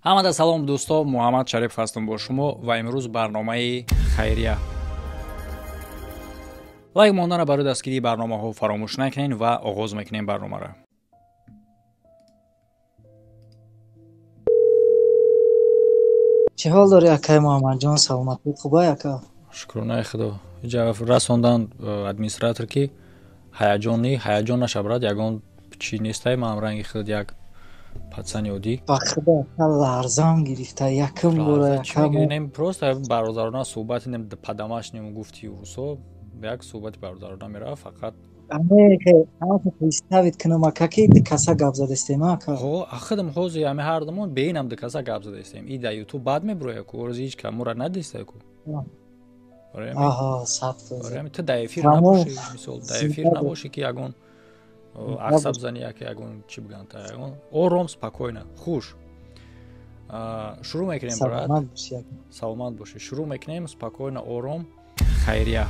ҳамада салом дӯсто, Муҳаммад Шариф ҳастам бо шумо ва имрӯз барномаи хайрия. лайк монданро барои дастгирии барномаҳо фаромӯш накунед ва оғоз мекунем барномаро. چه حال داری اکای محمد جان؟ سلامتی خوبه اکا؟ шукрона худо. Иҷа расондан администратор ки ҳаяҷон нашабрад ягон чӣ нестай ман ранги худ як пацани оддӣ. با خدا اکا لرزان گرفته یکم بوره اکا میگیریم просто برادرانه صحبت نیم پدمش نیم گفتی وسو یک صحبت برادرانه میره فقط همه که پیستاوید کنم اکا که دکاسا گاب زده استیم اکا خودم خوزی همه هر دمون بینم دکاسا گاب زده استیم ای دا یوتیوب بعد میبروه کو ورز هیچ کامورا ندیسته کو آها صافت آره تو دا ефір نباشی مثلا دا ефір نباشی که یگون аксаб зани яке ягон чӣ бигӯям та ягон ором спокойна хуш шурӯъ мекунем брат. Саломат бошӣ. Шурӯъ мекунем спокойна ором хайрия.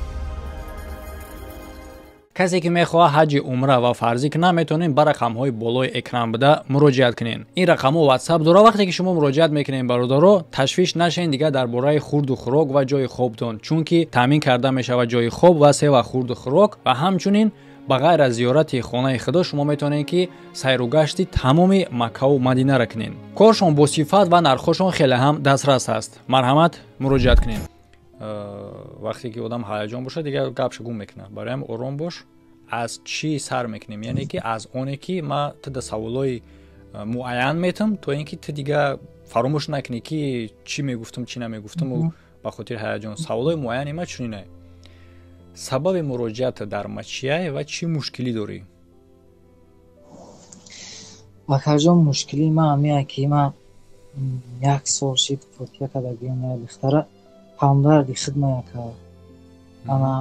касе ки мехоҳад ҳаҷи умра ва фарзӣ кунад метавонед ба рақамҳои болои экран буда муроҷиат кунед. ин рақамҳо WhatsApp дора. вақте ки шумо муроҷиат мекунед бародаро ташвиш нашавед дигар дар бораи хурду хӯрок ва ҷои хобтон, чунки таъмин карда мешавад ҷои хоб ва сева хурду хӯрок ва ҳамчунин ба ғайр аз зиёрати хонаи худо шумо метавонед ки сайру гашти тамоми Маккаву Мадинаро кунед. коршон бо сифат ва нархошон хеле ҳам дастрас аст. марҳамат муроҷиат кунед. вақте ки одам ҳаяҷон бошад дигар гапша гум мекунад. бароям ором бош. аз чӣ сар мекунем? яъне ки аз оне ки ма туда саволои муайян метам то ин ки ту дигар фаромӯш накунӣ ки чӣ мегуфтам чӣ намегуфтаму ба хотири ҳаяҷон. саволои муайяни ма чунинае. сабаби муроҷиата дар ма чияе ва чӣ мушкилӣ дорӣ? акаҷон мушкили ма ҳамия ки ма як сол шид фотия кардагиам я духтара ҳамдарди хидма яка ана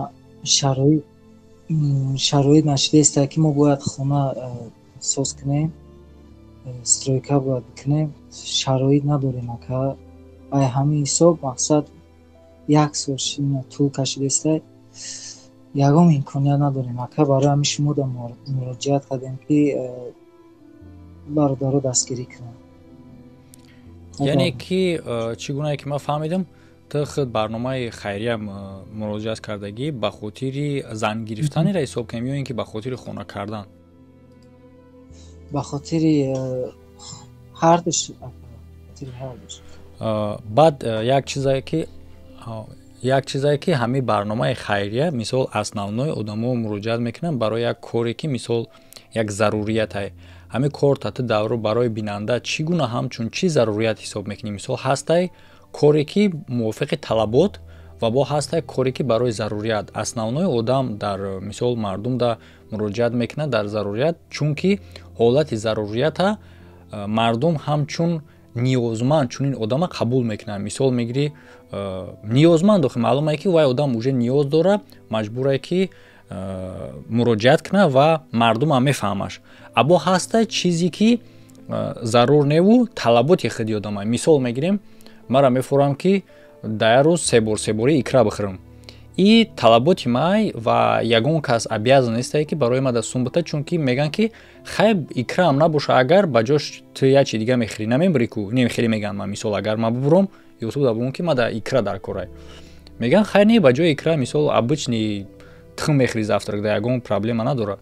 шароит нашидеста ки мо бояд хона соз кунем стройка бояд бикунем шароит надорем ака ай ҳамин ҳисоб мақсад як сол шид тӯл кашидеста ягон имконият надорем ака. барои ҳамин шумо да муроҷиат кардем ки бародаро дастгирӣ кунем. яъне ки чӣ гунае ки ман фаҳмидам ту худ барномаи хайрия муроҷиат кардагӣ ба хотири зан гирифтанеро ҳисоб кунем ё ин ки ба хотири хона кардан? ба хотири ҳардуш. баъд як чизае ки ҳамин барномаи хайрия мисол основной одамо муроҷиат мекунанд барои як коре ки мисол як заруриятае. ҳамин кор тату давро барои бинанда чӣ гуна ҳамчун чӣ зарурият ҳисоб мекунӣ? мисол ҳастай коре ки мувофиқи талабот ва бо ҳастай коре ки барои зарурият. основной одам дар мисол мардум да муроҷиат мекунад дар зарурият чунки ҳолати зарурията мардум ҳамчун ниёзманд чунин одама қабул мекунад. мисол мегирӣ ниёзманд охи маълумае ки вай одам уже ниёз дора маҷбурае ки муроҷиат кунад ва мардумам мефаҳмаш. або ҳастай чизе ки зарур неву талаботи худи одамае. мисол мегирем мара мефурам ки дар рӯз себори икра бихӯрам. и талаботи май ва ягон кас обязан нестае ки барои ма дастун бута чунки меган ки хайр икраам набоша агар ба ҷош ту як чи дига мехӯрӣ намебурӣ ку немехӯрӣ меган ман мисол агар ман бубурам ютуб да бигӯм ки ма да икра дар корай меган хайр не ба ҷои икра мисол обычный тухм мехӯрӣ завтрак да ягон проблема надора.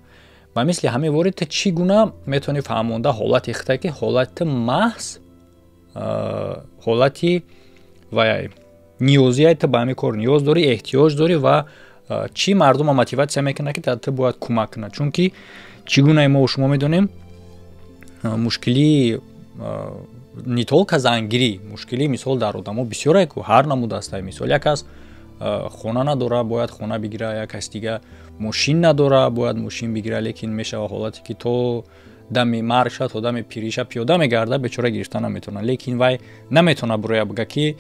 ба мисли ҳамин ворид ту чӣ гуна метавонӣ фаҳмонда ҳолати худта ки ҳолати маҳз ҳолати вай ниёзие ту ба ҳамин кор ниёз дорӣ эҳтиёҷ дорӣ ва чӣ мардума мотиватсия мекунад ки ту бояд кӯмак кунад чунки чӣ гуна мо шумо медонем мушкили не толка зангирӣ мушкили мисол дар одамо бисёре ку ҳар намуда астае. мисол як кас хона надора бояд хона бигира як кас дига мошин надора бояд мошин бигира лекин мешава ҳолате ки то дами марг шад то дами пириша пиёда мегарда бечора гирифта наметавонад лекин вай наметавонад бироя бигӯяд ки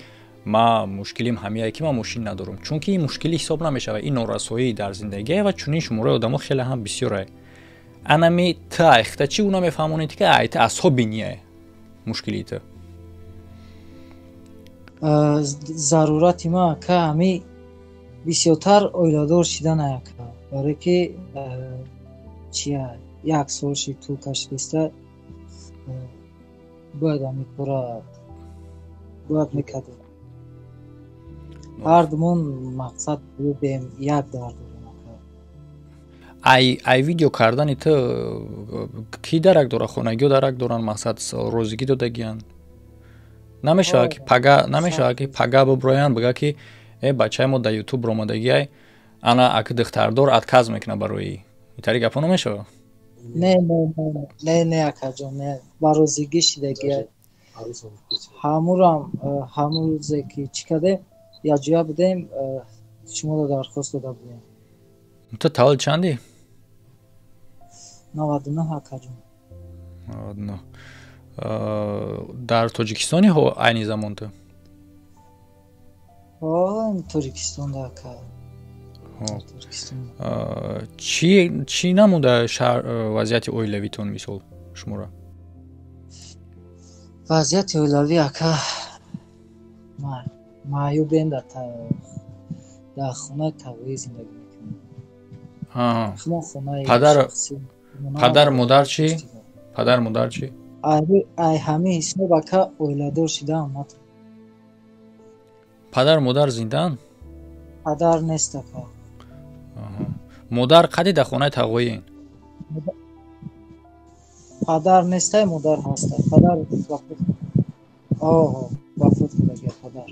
ма мушкилим ҳамияе ки ман мошин надорам чунки ин мушкилӣ ҳисоб намешавад. ин норасоӣ дар зиндагие ва чунин шумораи одамо хеле ҳам бисёрае. анами ту айхта чӣ гуна мефаҳмонед ки айта асҳо бинияе мушкили ту? зарурати ма ака ҳами бисёртар оиладор шидан ака барое ки чия як сол шид тӯл кашидеста бояд ҳамин кора бояд мекардем. ҳардумон мақсад будем як дар дорем. ай видео кардани ту ки дарак дора, хонагиё дарак доран, мақсад розигӣ додагиян? Намешавад ки пага биброян бигӯяд ки бачаи мо дар ютуб омадагиай ана аки духтардор отказ мекунад барои итари гапо намешавад? Не акаҷон, не ба розигӣ шидагиай. ҳамун рӯзе ки чӣ кардем якҷоя будем, шуморо дархост дода будем. ту таваллуд чанди? 99 акаҷон. 99. дар тоҷикистони айни замон ту? Тоҷикистон дака. чӣ намуда вазъияти оилавитон мисол шуморо? вазъияти оилавӣ ака маъюбем дар хонаи тавоӣ зиндагӣ мекунем. падар модар чӣ? Падар модар чӣ? ай ҳамин ҳисоб ака оиладор шидаам. Падар модар зиндаан? Падар нест ака. модар қади дар хонаи тавоиен? падар нестай, модар ҳастай. Падар вафот кардагия падар.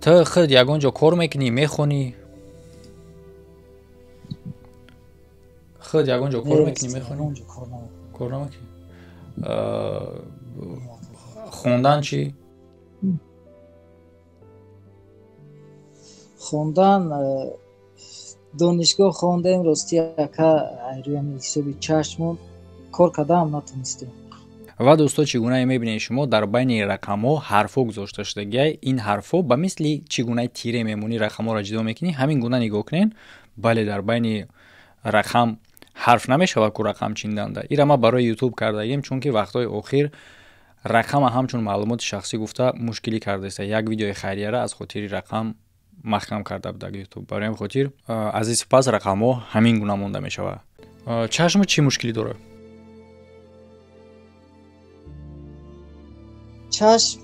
ту худ ягон ҷо кор мекунӣ, мехонӣ? худ ягон ҷо кор мекунӣ, мехонӣ? кор намекунӣ. хондан чӣ? хондан донишгоҳ хондем, рости ака рӯями ҳисоби чашмон кор кардаам натонистем. ва дӯсто, чӣ гуна мебинед шумо дар байни рақамҳо ҳарфҳо гузошта шудагиай. ин ҳарфҳо ба мисли чӣ гунаи тире мемонӣ рақамҳоро ҷудо мекунӣ, ҳамин гуна нигоҳ кунед. бале дар байни рақам ҳарф намешавад ку рақам чинданда. ира ма барои ютуб кардагим, чунки вақтҳои охир рақама ҳамчун маълумоти шахсӣ гуфта мушкилӣ кардааст. як видеои хайрияра аз хотири рақам маҳкам карда будак ютуб. барои ҳамин хотир аз ин сипас рақамҳо ҳамин гуна монда мешавад. чашм чӣ мушкилӣ дорад? чашм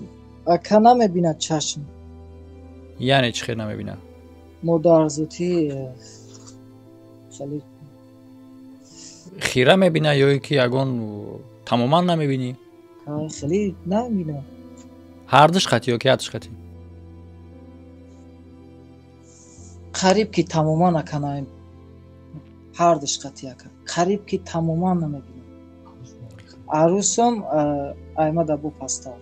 ака намебинад. чашм яъне чӣ хел намебинад? модарзотӣ хеле хира мебинад ё ки ягон тамоман намебинӣ? хеле намебинад. ҳардуш хати ё ки ҳадуш хати? қариб ки тамоман ака намебинад. ҳардуш хати ака. қариб ки тамоман намебинад. арӯсом аймада бо пастар.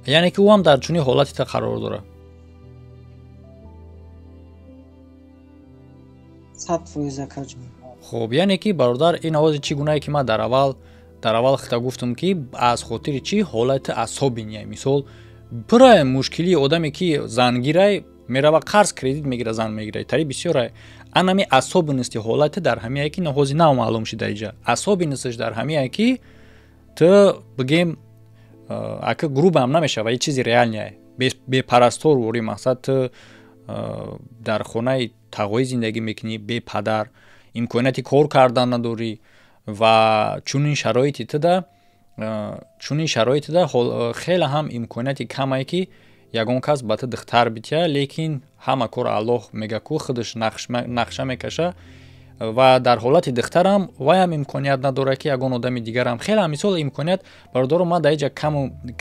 яъне ки ӯ ҳам дар чунин ҳолати та қарор дорад? 100% акаҷон. хуб, яъне ки бародар, ин овози чӣ гунае ки ман дар аввал хита гуфтам ки аз хотири чӣ ҳолати асобиния. мисол пурра мушкилии одаме ки зангирай мерава қарз кредит мегира, зан мегира. тари бисёрай. анами асобинисти ҳолати дар ҳамие ки ҳози нав маълум шида иҷа. асобинистиш дар ҳамие ки ту бигем ака грубам намешава, ин чизи реальния. бепарастор вори, мақсад ту дар хонаи тағои зиндагӣ мекунӣ, бепадар, имконияти кор кардан надорӣ ва чунин шароити туда хеле ҳам имконияти камае ки ягон кас ба ту духтар бития, лекин ҳама кор Аллоҳ мега ку худаш нақша мекаша ва дар ҳолати духтарам вай ҳам имконият надорад ки ягон одами дигарам хеле мисол имконият бародаро ма дар иҷа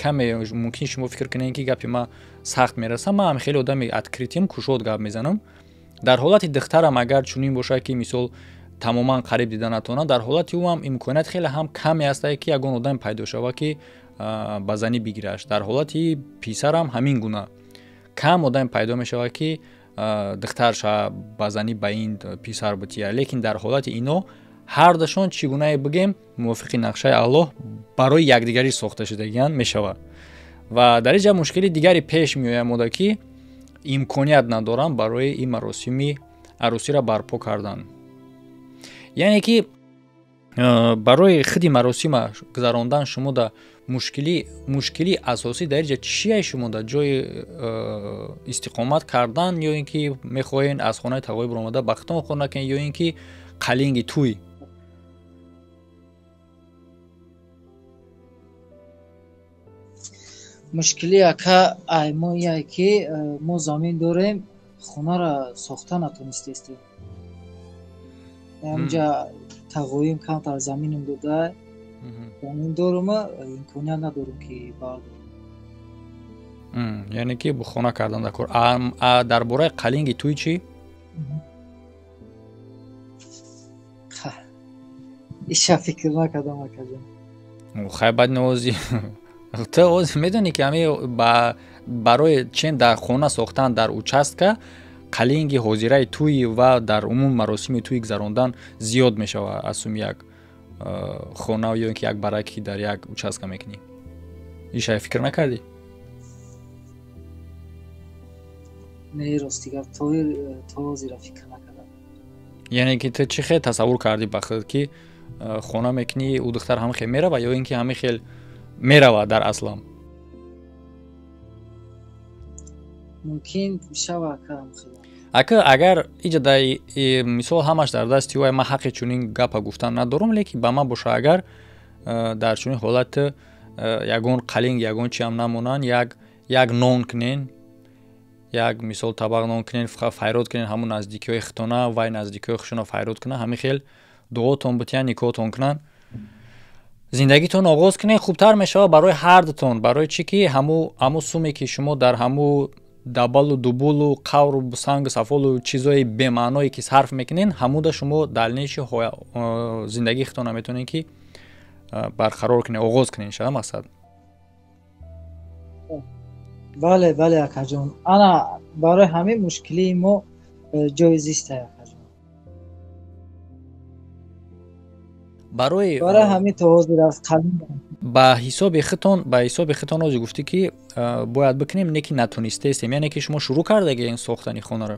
каме мумкин шумо фикр кунед ки гапи ма сахт мераса. ма ҳам хеле одами откритим, кушод гап мезанам. дар ҳолати духтарам агар чунин бошад ки мисол тамоман қариб дида натавонад, дар ҳолати ӯ ҳам имконият хеле ҳам каме аст ки ягон одам пайдо шавад ки ба занӣ бигираш. дар ҳолати писарам ҳамин гуна кам одам пайдо мешавад ки духтар ша ба занӣ ба ин писар бития. лекин дар ҳолати ино ҳардашон чӣ гунае бигем мувофиқи нақшаи Аллоҳ барои якдигарӣ сохта шудагиян мешавад. ва дар иҷа мушкили дигари пеш меояд мода ки имконият надорам барои ин маросими аросиро барпо кардан. яъне ки барои худи маросима гузарондан шумо да мушкили асосӣ дар иҷа чие? шумо да ҷои истиқомат кардан ё ин ки мехоҳед аз хонаи тағои биромада ба хитон хона кунед ё ин ки қалинги туй? мушкили ака мо ие ки мо замин дорем хонара сохта натонистестем ҳамҷа тағоим камтар заминам дода замин дорума имконият надорум ки бардорам яъне ки хона кардан дар кор дар бораи қалинги туй чӣ иша фикр накардам акаҷон хай бад навози ту оз медонӣ ки ҳами барои чен дар хона сохтан дар участка қалинги ҳозираи туй ва дар умум маросими туй гузарондан зиёд мешавад аз сум як хона ё ин ки як бараки дар як участка мекунӣ иша фикр накардӣ не ростигап то ҳозира фикр накардам яъне ки ту чӣ хел тасаввур кардӣ ба худ ки хона мекунӣ ӯ духтар ҳамин хел мерава ё ин ки ҳамин хел мерава дар аслам мумкин шава кам хела ака агар иҷада мисол ҳамаш дар дасти ӯ ман ҳаққи чунин гапа гуфтан надорум лекин ба ман боша агар дар чунин ҳолат ягон қалинг ягон чиам намонанд як нон кунен як мисол табақ нон кунен файрод кунен ҳамун наздикиҳои хитона вай наздикиҳои хушона файрод кунанд ҳамин хел дуотон бутиян никоҳтон кунанд зиндагитон оғоз кунед хубтар мешавад барои ҳардутон барои чӣ ки ҳамун суме ки шумо дар ҳамун дабалу дубулу қавру сангу сафолу чизои бемаъное ки сарф мекунед ҳамуда шумо далниши зиндагии хитона метавонед ки барқарор кунед оғоз кунед шава мақсад бале бале акаҷон ана барои ҳамин мушкилии мо ҷоизиста акаҷон барои ҳамин то ҳозир аз қалин ба ҳисоби хитон ҳозир гуфтӣ ки бояд бикунем не ки натонистаестем яъне ки шумо шурӯъ кардагиен сохтани хонаро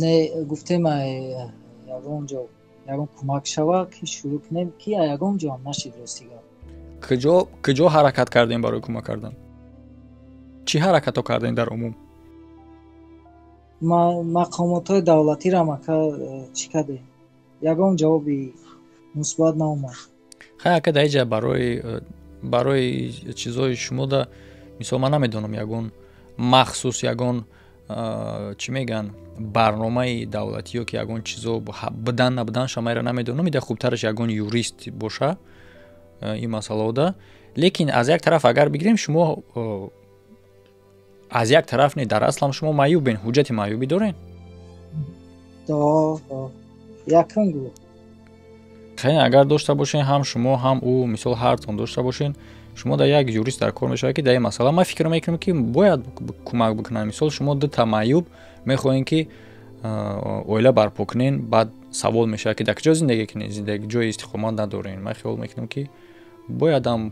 не гуфтем ягон кӯмак шава ки шурӯъ кунем ки ягон ҷо ҳам нашид ростига куҷо ҳаракат кардем барои кӯмак кардан чӣ ҳаракатҳо кардем дар умум мақомотҳои давлатиам ака чӣ кардем ягон ҷавоби мусбат наомад хай ака дар иҷа барои чизои шумо да мисол ман намедонам ягон махсус ягон чӣ мегӯян барномаи давлатӣ ё ки ягон чизо бидан набудан шамаира намедонам ида хубтараш ягон юрист боша ин масъалаода лекин аз як тараф агар бигирем шумо аз як тараф не дар аслам шумо маъюбен ҳуҷҷати маъюбӣ дорен якум гӯ хай агар дошта бошен ҳам шумо ҳам ӯ мисол ҳартон дошта бошен шумо дар як юрист дар кор мешавад ки дар ин масъала ман фикр мекунам ки бояд кӯмак бикунанд мисол шумо дута маъюб мехоҳем ки оила барпо кунен баъд савол мешавад ки дар куҷо зиндагӣ кунед зиндаги ҷои истиқомат надорен ман хиёл мекунам ки боядам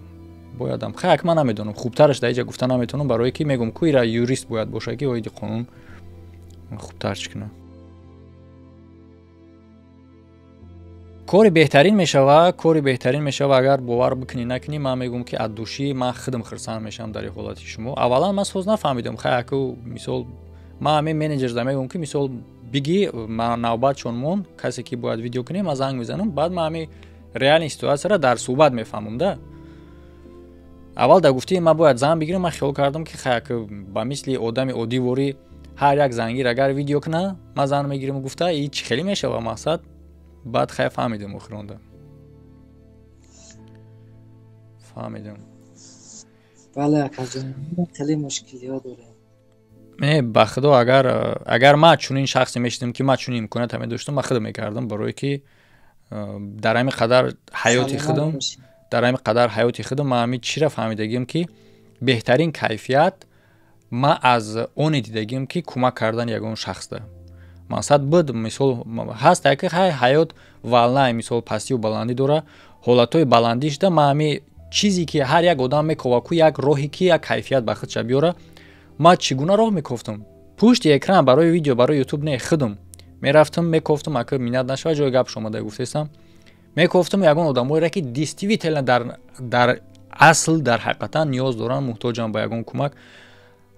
хай ман намедонам хубтараш дар иҷа гуфта наметавонам барое ки мегӯям ку ира юрист бояд бошад ки оиди қонун хубтар чӣ кунад кори беҳтарин мешавад агар бовар бикунӣ накунӣ ман мегӯям ки аз душӣ ман худам хирсанд мешавам дар ин ҳолати шумо аввалан ман соз нафаҳмидам хай аку мисол ман ҳамин менеҷерда мегӯям ки мисол бигӣ навбатшон монд касе ки бояд видео кунем ман занг мезанам баъд ман ҳамин реални ситуатсияро дар суҳбат мефаҳмам да аввал дар гуфтии ман бояд занг бигирам ман хиёл кардам ки хай аку ба мисли одами оддиворӣ ҳар як зангир агар видео куна ман занг мегирам гуфта и чӣ хеле мешава мақсад баъд хай фаҳмидам охиронда фаҳмидам бале акаҷон хеле мушкилиҳо дорем ба худо агар ман чунин шахсе мешидам ки ман чунин имкониятам медоштам ман худам мекардам барое ки дар ҳамин қадар ҳаёти худам ман ҳамин чиро фаҳмидагиам ки беҳтарин кайфият ман аз оне дидагиам ки кӯмак кардан ягон шахсда мақсад буд мисол ҳаст ки ҳаёт валнай мисол пастию баландӣ дора ҳолатҳои баландишда ман ҳамин чизе ки ҳар як одам мекова ку як роҳе ки як кайфият ба худша биёра ман чӣ гуна роҳ мекофтам пушти экран барои видео барои ютуб не худам мерафтам мекофтам ака минат нашавад ҷои гапш омада гуфтестам мекофтам ягон одамоеро ки действительно дар асл дар ҳақиқатан ниёз доранд муҳтоҷанд ба ягон кӯмак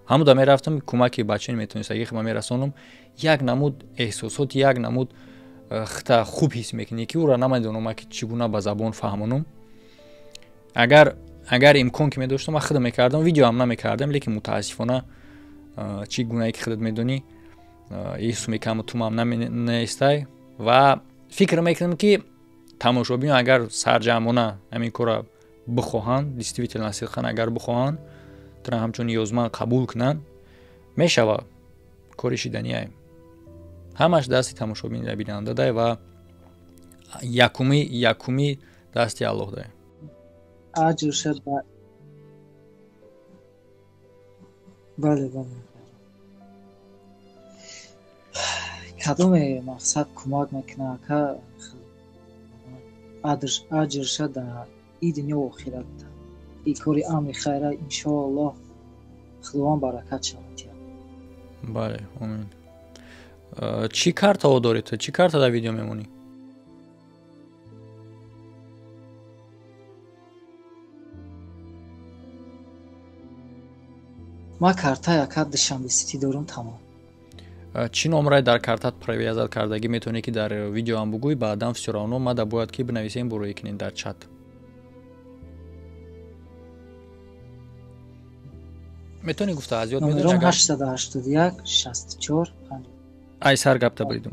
ҳамуда мерафтам кӯмаки бачаи метавонистагӣ худам мерасонам як намуд эҳсосоти як намуд хита хуб ҳис мекунӣ ки ӯро намедонам ки чӣ гуна ба забон фаҳмонам اگر امکان که می‌داشتم من خودم می‌کردم ویدیو هم نمی‌کردم لیکن متاسفانه چی گونه‌ای که خودت می‌دونی این سومی کم تو هم نیستای و فکر می‌کنم که تماشاگران اگر سرجمانه همین کارا بخواهن دیستریبیوتور نصیحت اگر بخواهن ترا همچون یوزمان قبول کنن میشوه کاری شدنیه همش دستی تماشاگران بیننده ده و یکمی دستی الله ده اجر شد بله کدوم مقصد کمک میکنه که اجر شد در این دنیا و آخرت این کاری امر خیره انشاءالله خداوند برکت شود. بله امین. چی کارتا داری تو؟ چی کارتا در ویدیو میمونی؟ ما کارتا یک دوشنبه سیتی دارم تمام. چی نمره در کارتات привязать کردگی میتونی که در ویدیو هم بگوی بعدم все равно ما دا باید که بنویسیم برای کنین در چت. میتونی گفته از یاد میدونی؟ نمرم 881 64 50. ای سر گپ تا بریدم.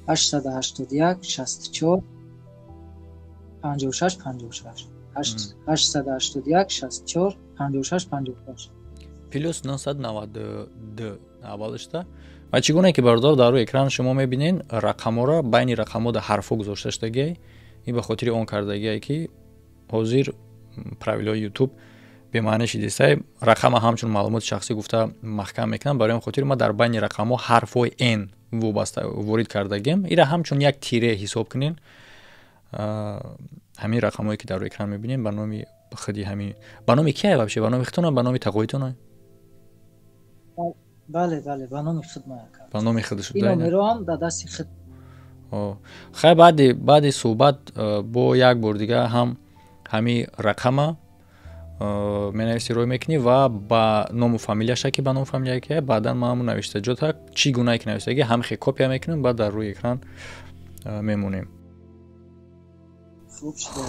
881 64 56 56 881 64 56 56 плюс 992 اولش та ва чӣ гуна ки бардор дар рӯи экран шумо мебинен рақамҳоро байни рақамҳо ҳарфҳо гузошта шудагӣ ин ба хотири он кардагие ки ҳозир правилаи ютуб бемаъни шидистай рақама ҳамчун маълумоти шахсӣ гуфта маҳкам мекунанд барои он хотир ма дар байни рақамҳо ҳарфҳои н вобаста ворид кардагем ира ҳамчун як тире ҳисоб кунен ҳамин рақамҳое ки дар рӯи экран мебинем ба номи худи ҳамин ба номи кие вообще ба номи худтона ба номи тақоитона бале ба номи худ мекардам ба номи худ шуд ин номероам дар дасти худ хай баъди суҳбат бо як бор дига ҳам ҳамин рақама менависи рой мекунӣ ва ба ному фамилияша ки ба ному фамилия ки баъдан ма ҳамун навишта ҷота чӣ гунае ки навиштаги ҳамихе копия мекунем баъд дар рӯи экран мемонем.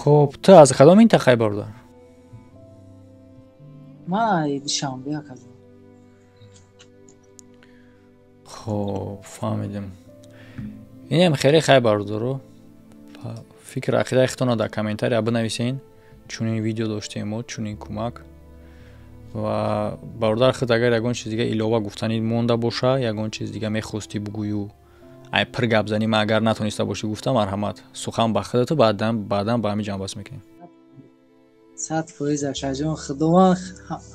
хуб ту аз кадом минтақаи бародар? ман душанбе якадам. хуб фаҳмидем. инем хеле хай бародаро фикр ақидаи худтонро дар комментария бинависен чунин видео доштем мо чунин кӯмак ва бародар худ агар ягон чиз дига илова гуфтани монда боша ягон чиз дига мехости бигӯю ай пир гап зани ман агар натониста бошӣ гуфта марҳамат сухан ба худату баъдан ба ҳамин ҷамъ бас мекунем. 100% акаҷон худованд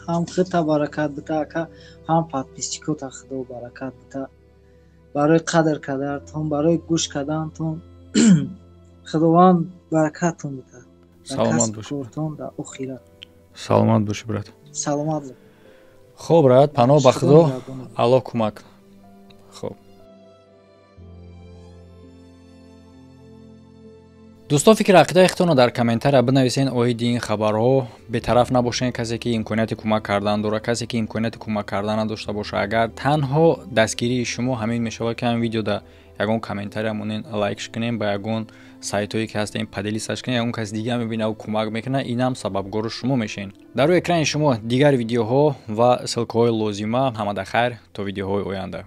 ҳам худта баракат бита ака ҳам подписчикота худо баракат бита барои қадр кардартон барои гӯш кардантон худованд баракатон бита. саломат бошӣ дар охират. саломат бошӣ брат. саломат. хуб брат паноҳ ба худо аллоҳ кӯмак. хуб дӯстон фикр ақидаи худтонро дар комментария бинависен оиди ин хабарҳо бетараф набошен касе ки имконияти кӯмак кардан дорад касе ки имконияти кӯмак кардан надошта боша агар танҳо дастгирии шумо ҳамин мешавад ки ҳамин видео дар ягон комментария монен лайкш кунем ба ягон сайтҳое ки ҳастем падилисташ кунем ягон каси дига мебина ӯ кӯмак мекунад инам сабабгори шумо мешавед. дар рӯи экрани шумо дигар видеоҳо ва ссилкаҳои лозима. ҳамада хайр то видеоҳои оянда.